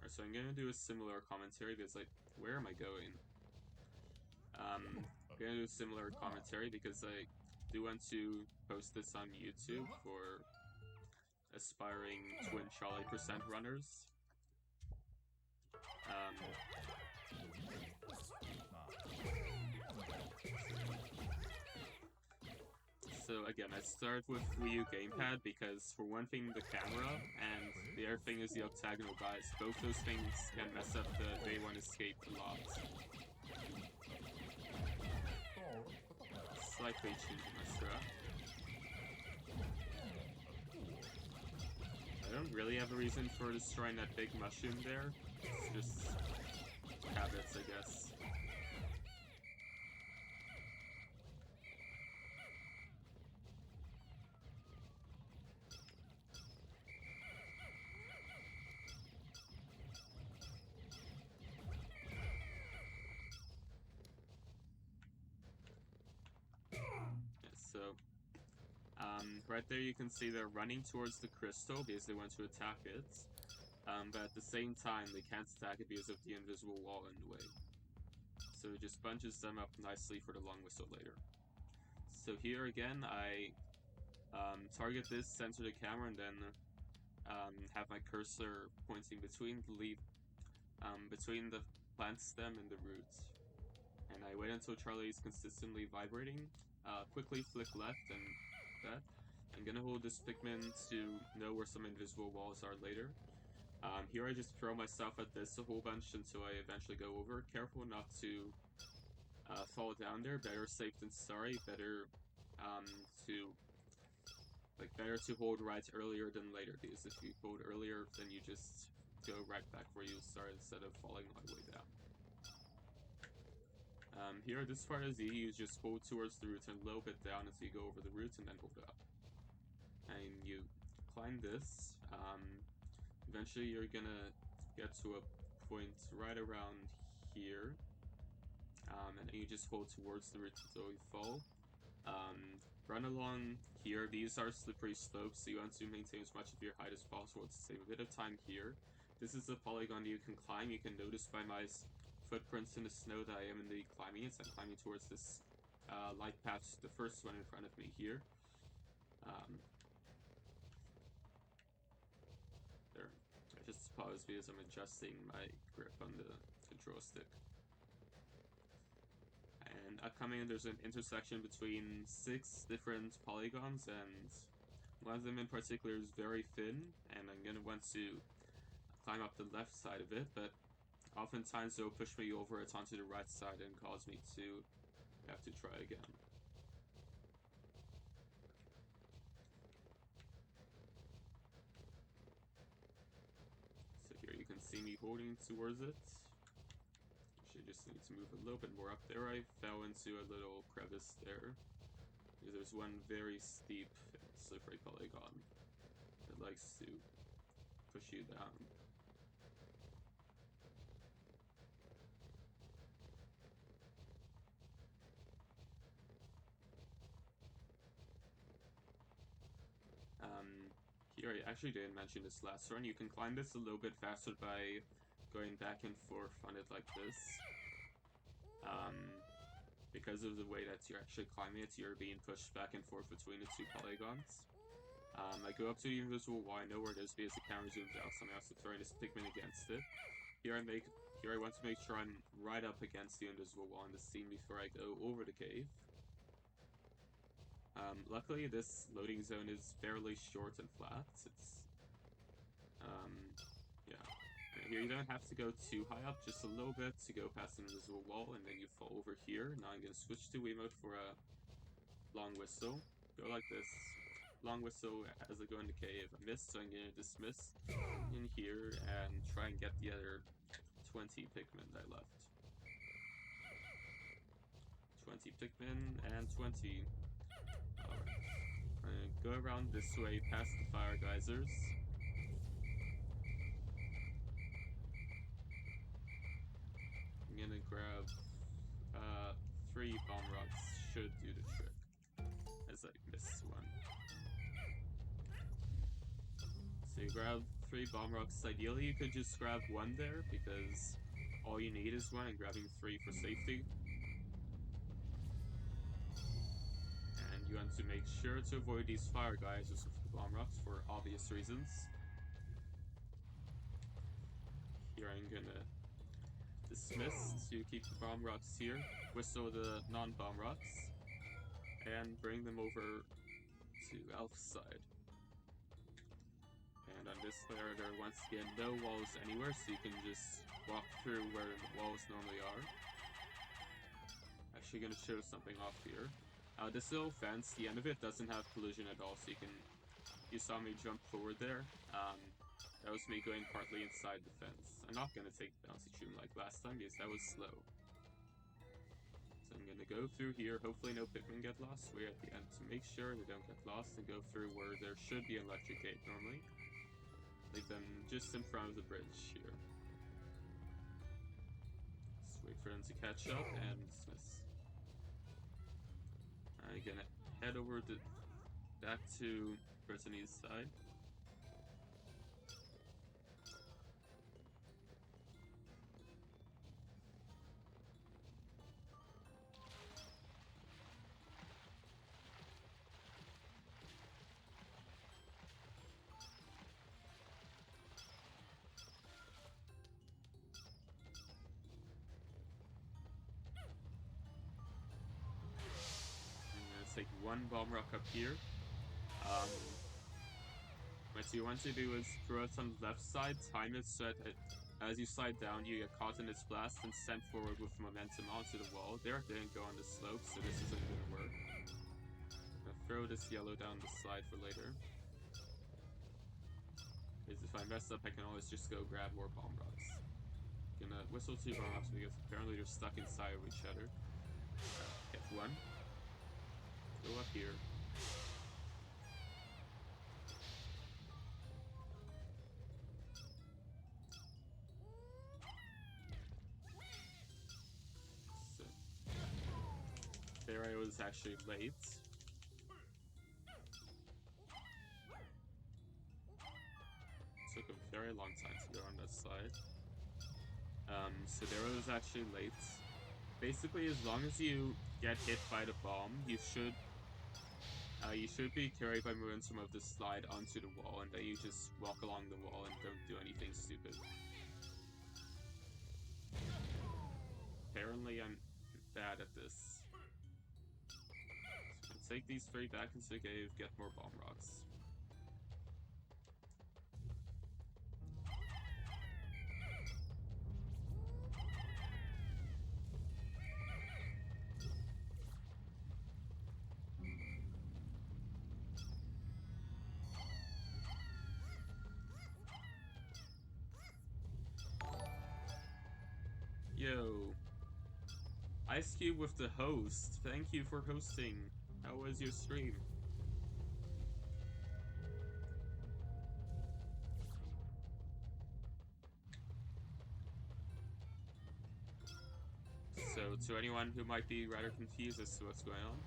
Alright, so I'm gonna do a similar commentary because, like, where am I going? I'm gonna do a similar commentary because I do want to post this on YouTube for aspiring Twin Charlie % runners. So again, I start with Wii U gamepad because, for one thing, the camera, and the other thing is the octagonal dice. Both those things can mess up the day one escape a lot. Slightly changing my strat. I don't really have a reason for destroying that big mushroom there. It's just habits, I guess. So, right there you can see they're running towards the crystal because they want to attack it. But at the same time, they can't attack it because of the invisible wall in the way. So it just bunches them up nicely for the long whistle later. So here again, I target this, center the camera, and then have my cursor pointing between the leaf, between the plant stem and the roots. And I wait until Charlie is consistently vibrating, quickly flick left and that. I'm gonna hold this Pikmin to know where some invisible walls are later. Here I just throw myself at this a whole bunch until I eventually go over. Careful not to fall down there. Better safe than sorry. Better better to hold right earlier than later, because if you hold earlier, then you just go right back where you started instead of falling all the way down. Here, this part is easy. You just hold towards the roots and a little bit down until you go over the roots and then hold up. And you climb this. Eventually you're gonna get to a point right around here. And then you just hold towards the roots until you fall. Run along here. These are slippery slopes, so you want to maintain as much of your height as possible to save a bit of time here. This is a polygon you can climb. You can notice by my footprints in the snow that I am indeed climbing it. So I'm climbing towards this light path, the first one in front of me here. There. I just pause because I'm adjusting my grip on the control stick. And upcoming, there's an intersection between 6 different polygons, and one of them in particular is very thin, and I'm gonna want to climb up the left side of it, but oftentimes they'll push me over it onto the right side and cause me to have to try again. So here you can see me holding towards it. Actually, just need to move a little bit more up there. I fell into a little crevice there. There's one very steep, slippery polygon that likes to push you down. Here I actually didn't mention this last run. You can climb this a little bit faster by going back and forth on it like this. Because of the way that you're actually climbing it, you're being pushed back and forth between the 2 polygons. I go up to the invisible wall. I know where it is because the camera zooms out, so I'm also throwing this Pikmin against it. Here I want to make sure I'm right up against the invisible wall in the scene before I go over the cave. Luckily, this loading zone is fairly short and flat. It's, yeah. Here you don't have to go too high up, just a little bit to go past the invisible wall, and then you fall over here. Now I'm gonna switch to Wiimote for a long whistle. Go like this. Long whistle as I go in the cave. I missed, so I'm gonna dismiss in here and try and get the other 20 Pikmin that I left. 20 Pikmin and 20. Alright. I'm gonna go around this way past the fire geysers. I'm gonna grab 3 bomb rocks, should do the trick. As I missed one. So you grab 3 bomb rocks. Ideally, you could just grab 1 there, because all you need is 1, and grabbing 3 for safety. And you want to make sure to avoid these fire geysers with the bomb rocks for obvious reasons. Here I'm gonna dismiss to keep the bomb rocks here, whistle the non-bomb rocks, and bring them over to Alp's side. And on this layer, there are once again no walls anywhere, so you can just walk through where the walls normally are. Actually gonna show something off here. This little fence, the end of it doesn't have collision at all, so you saw me jump forward there. That was me going partly inside the fence. I'm not gonna take the bouncy shroom like last time, because that was slow. So I'm gonna go through here, hopefully no Pikmin get lost. We're at the end to make sure they don't get lost, and go through where there should be an electric gate normally. Leave them just in front of the bridge here. Just wait for them to catch up and dismiss. I'm gonna head over back to Brittany's side. Take 1 bomb rock up here. What you want to do is throw it on the left side, time it so that as you slide down, you get caught in its blast and sent forward with momentum onto the wall. There, it didn't go on the slope, so this isn't gonna work. I'm gonna throw this yellow down the slide for later. Because if I mess up, I can always just go grab more bomb rocks. Gonna whistle 2 bomb rocks because apparently they're stuck inside of each other. Get 1. Go up here. So, there I was actually late. Took a very long time to go on that slide. So there I was actually late. Basically, as long as you get hit by the bomb, you should be carried by momentum of the slide onto the wall, and then you just walk along the wall and don't do anything stupid. Apparently I'm bad at this. So I'm gonna take these 3 back into the cave, get more bomb rocks. Yo. Ice Cube with the host. Thank you for hosting. How was your stream? So, to anyone who might be rather confused as to what's going on,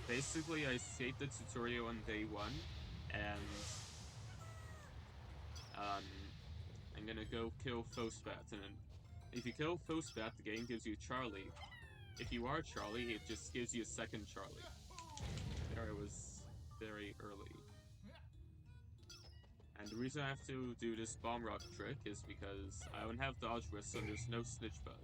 basically I saved the tutorial on day 1, and I'm gonna go kill Phosbat, and if you kill Phosbat, the game gives you Charlie. If you are Charlie, it just gives you a second Charlie. There I was very early. And the reason I have to do this bomb rock trick is because I don't have dodge whistle and there's no snitch bug.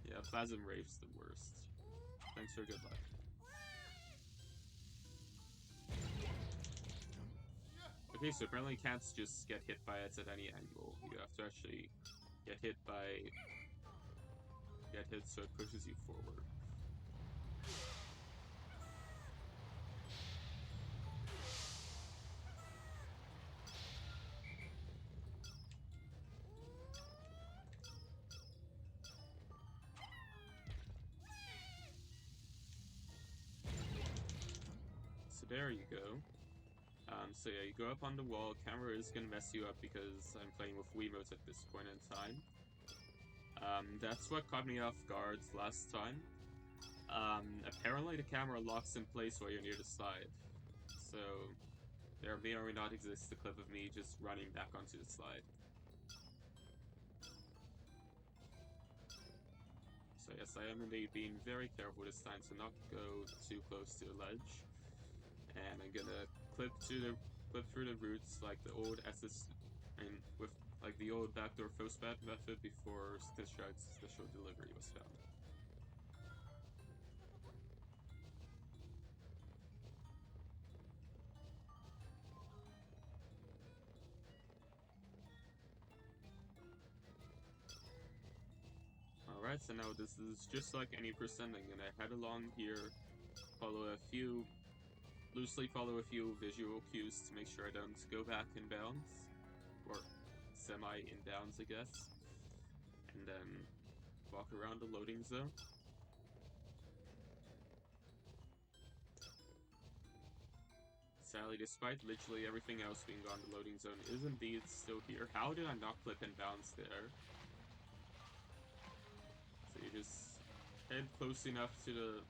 Yeah, Plasm Rave's the worst. Thanks for good luck. Okay, so apparently you can't just get hit by it at any angle. You have to actually get hit so it pushes you forward. So there you go. So yeah, you go up on the wall. Camera is gonna mess you up because I'm playing with Wiimotes at this point in time. That's what caught me off guard last time. Apparently the camera locks in place while you're near the slide. So there may or may not exist a clip of me just running back onto the slide. So yes, I am indeed being very careful this time to not go too close to the ledge. And I'm gonna clip through the roots like the old with like the old backdoor Phosbat method before Construct's special delivery was found. Alright, so now this is just like any percenting, and I head along here, loosely follow a few visual cues to make sure I don't go back in bounds, or semi-in bounds, I guess, and then walk around the loading zone. Sadly, despite literally everything else being gone, the loading zone is indeed still here. How did I not clip in bounds there? So you just head close enough to the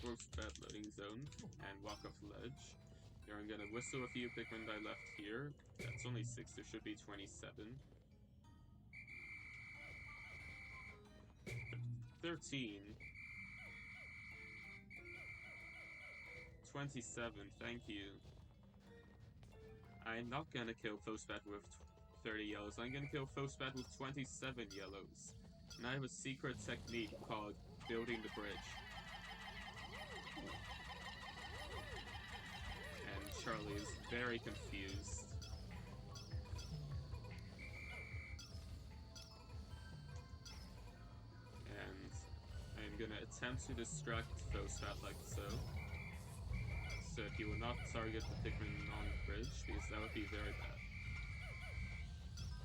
Phosbat loading zone and walk off the ledge. Here I'm gonna whistle a few Pikmin I left here. That's only 6, there should be 27. 13. 27, thank you. I'm not gonna kill Phosbat with 30 yellows, I'm gonna kill Phosbat with 27 yellows. And I have a secret technique called building the bridge. And Charlie is very confused. And I'm gonna attempt to distract Phosbat like so. So he will not target the Pikmin on the bridge, because that would be very bad.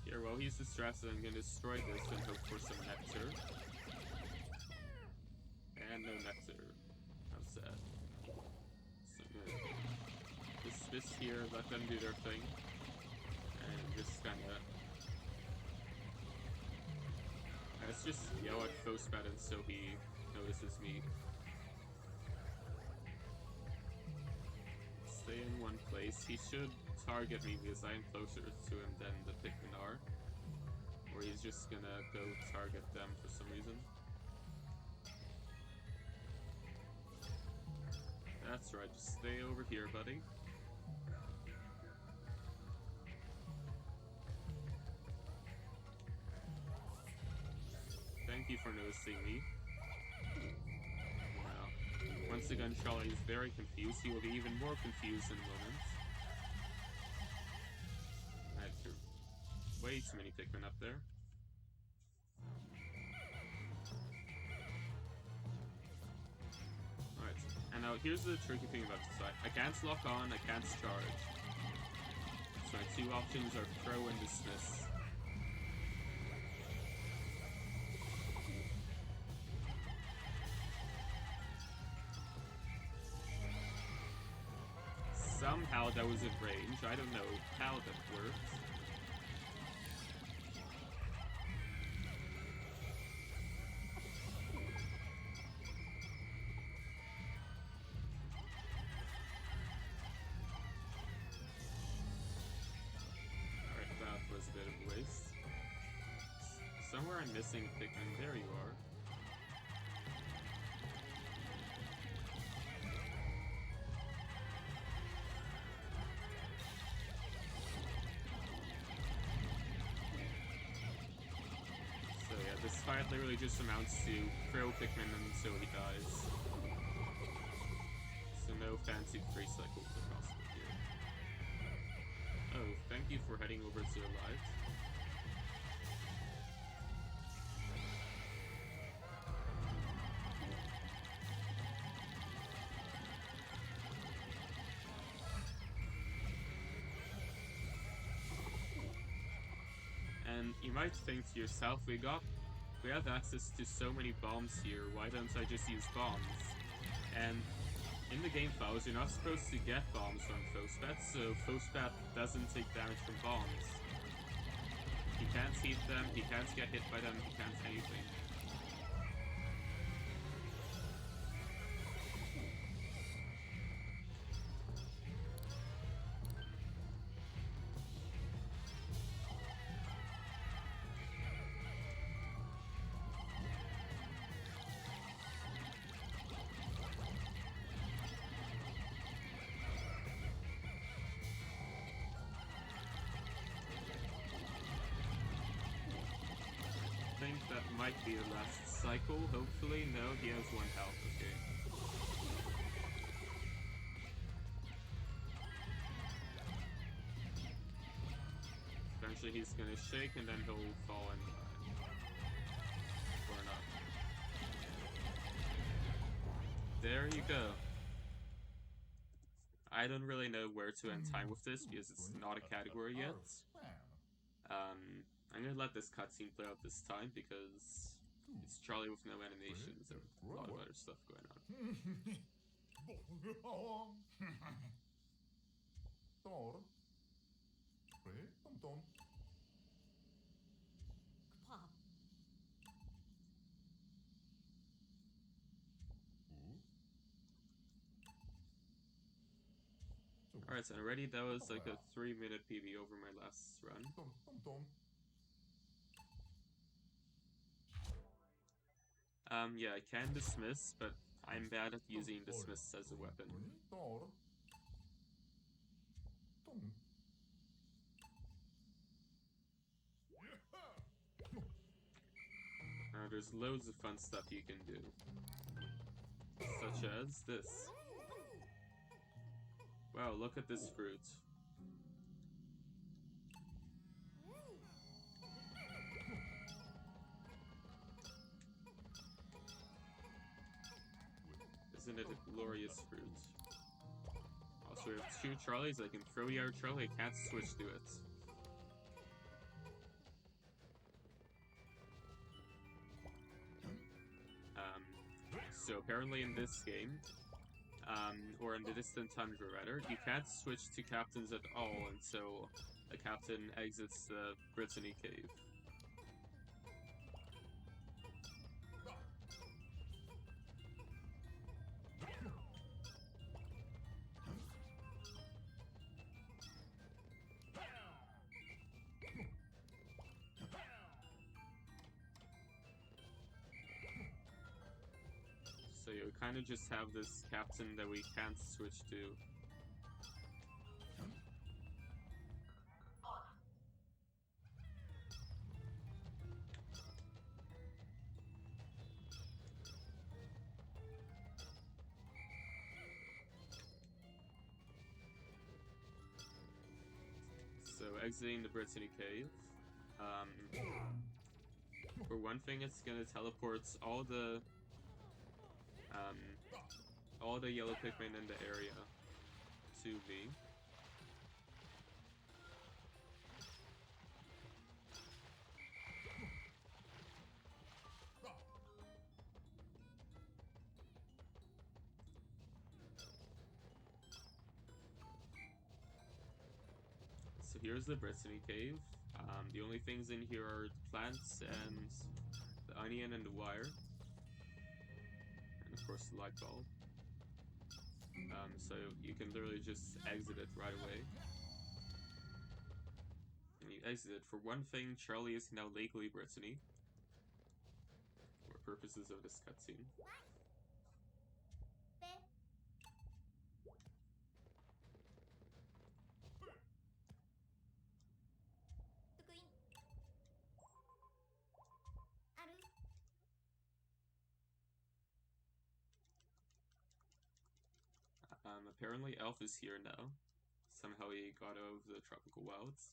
Here, while he's distracted, I'm gonna destroy this and hope for some nectar. And no nectar. How sad. So I'm gonna dismiss here, let them do their thing. And just kinda... Let's just yell at Phosbat until he notices me. Stay in one place. He should target me because I am closer to him than the Pikmin are. Or he's just gonna go target them for some reason. That's right, just stay over here, buddy. Thank you for noticing me. Once again, Charlie is very confused. He will be even more confused in a moment. I have way too many Pikmin up there. Alright, and now here's the tricky thing about this. I can't lock on, I can't charge. So my two options are throw and dismiss. Somehow that was in range. I don't know how that worked. Alright, that was a bit of a waste. Somewhere I'm missing a Pikmin. There you are. This fight literally just amounts to throw Pikmin until he dies. So no fancy free cycles are possible here. Oh, thank you for heading over to the light. And you might think to yourself, we have access to so many bombs here, why don't I just use bombs? And in in the game files, you're not supposed to get bombs from Phosbat, so Phosbat doesn't take damage from bombs. He can't hit them, he can't get hit by them, he can't anything. I think that might be the last cycle, hopefully. No, he has 1 health, okay. Eventually he's gonna shake and then he'll fall and die. Or not. There you go. I don't really know where to end time with this because it's not a category yet. I'm gonna let this cutscene play out this time because it's Charlie with no animations and a lot of other stuff going on. Alright, so already that was like a 3-minute PB over my last run. Yeah, I can dismiss, but I'm bad at using dismiss as a weapon. There's loads of fun stuff you can do. Such as this. Wow, look at this fruit. Isn't it a glorious fruit? Also, we have 2 Charlies. I can throw the other Charlie. I can't switch to it. So apparently in this game, or in the Distant Tundra rather, you can't switch to captains at all until a captain exits the Brittany Cave. So you kind of just have this captain that we can't switch to. So exiting the Brittany Cave. For one thing, it's gonna teleport all the yellow Pikmin in the area to me. So here's the Brittany Cave. The only things in here are the plants and the onion and the wire. And of course the light bulb. So you can literally just exit it right away. And you exit it. For one thing, Charlie is now legally Brittany. For purposes of this cutscene. Apparently Elf is here now. Somehow he got out of the tropical wilds.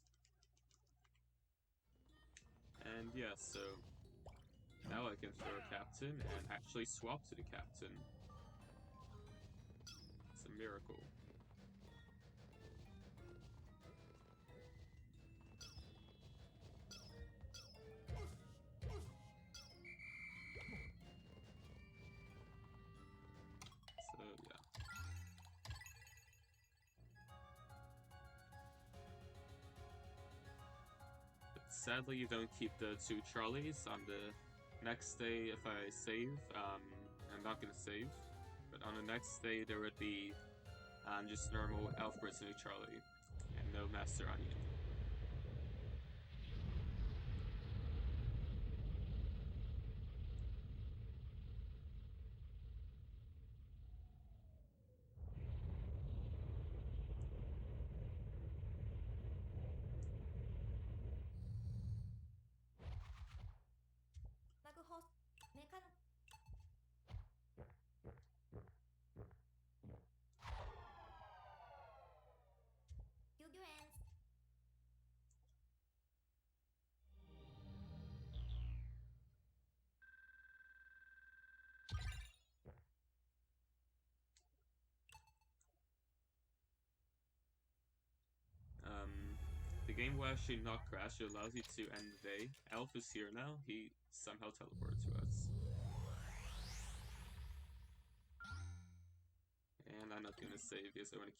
And yeah, so now I can throw a captain and actually swap to the captain. It's a miracle. So yeah. sadly, you don't keep the 2 Charlies. On the next day, if I save, I'm not gonna save, but on the next day there would be just normal Elf Brittany Charlie, and no Master Onion. The game will actually not crash. It allows you to end the day. Elf is here now. He somehow teleported to us. And I'm not gonna save because I want to keep